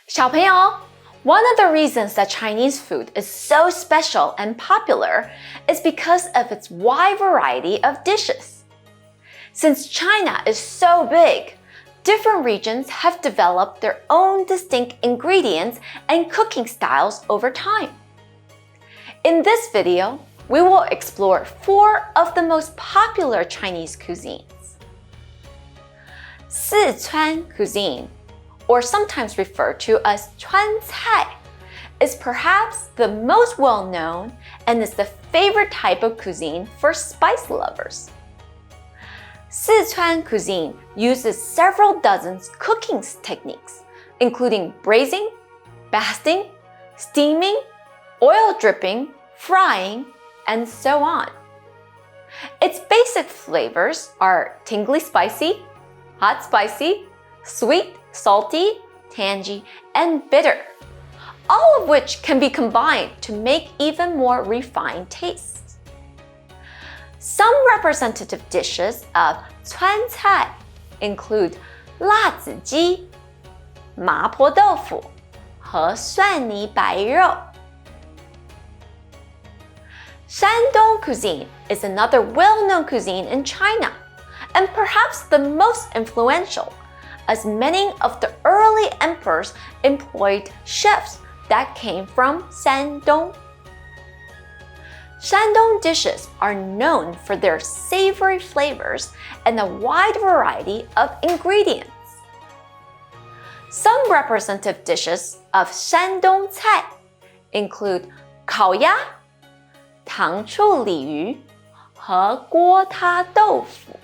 小朋友, one of the reasons that Chinese food is so special and popular is because of its wide variety of dishes. Since China is so big, different regions have developed their own distinct ingredients and cooking styles over time. In this video, we will explore 4 of the most popular Chinese cuisines. Sichuan cuisine, or sometimes referred to as 川菜, is perhaps the most well-known and is the favorite type of cuisine for spice lovers. Sichuan cuisine uses several dozen cooking techniques, including braising, basting, steaming, oil dripping, frying, and so on. Its basic flavors are tingly spicy, hot spicy, sweet, salty, tangy, and bitter, all of which can be combined to make even more refined tastes. Some representative dishes of 川菜 include 辣子鸡、麻婆豆腐和蒜泥白肉。Shandong cuisine is another well-known cuisine in China, and perhaps the most influential, as many of the early emperors employed chefs that came from Shandong. Shandong dishes are known for their savory flavors and a wide variety of ingredients. Some representative dishes of Shandong cai include 烤鸭、糖醋鲤鱼和锅塌豆腐。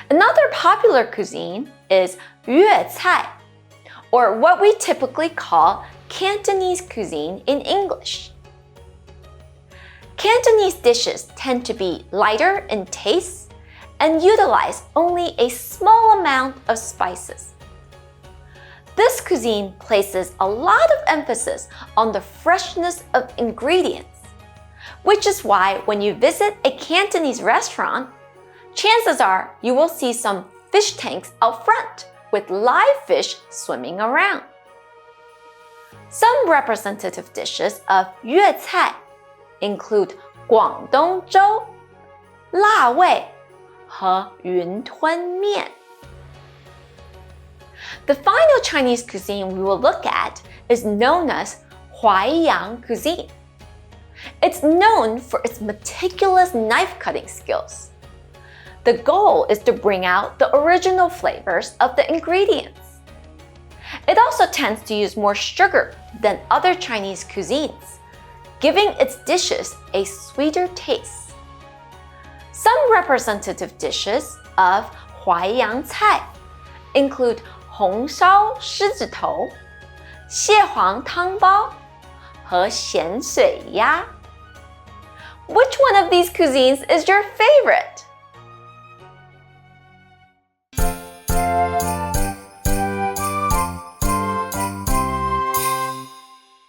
Another popular cuisine is 粤菜, or what we typically call Cantonese cuisine in English. Cantonese dishes tend to be lighter in taste and utilize only a small amount of spices. This cuisine places a lot of emphasis on the freshness of ingredients, which is why when you visit a Cantonese restaurant, chances are you will see some fish tanks out front with live fish swimming around. Some representative dishes of 粤菜 include 广东粥、辣味和云吞面。The final Chinese cuisine we will look at is known as 淮扬 cuisine. It's known for its meticulous knife-cutting skills. The goal is to bring out the original flavors of the ingredients. It also tends to use more sugar than other Chinese cuisines, giving its dishes a sweeter taste. Some representative dishes of 淮扬菜 include 红烧狮子头、蟹黄汤包和咸水鸭。Which one of these cuisines is your favorite?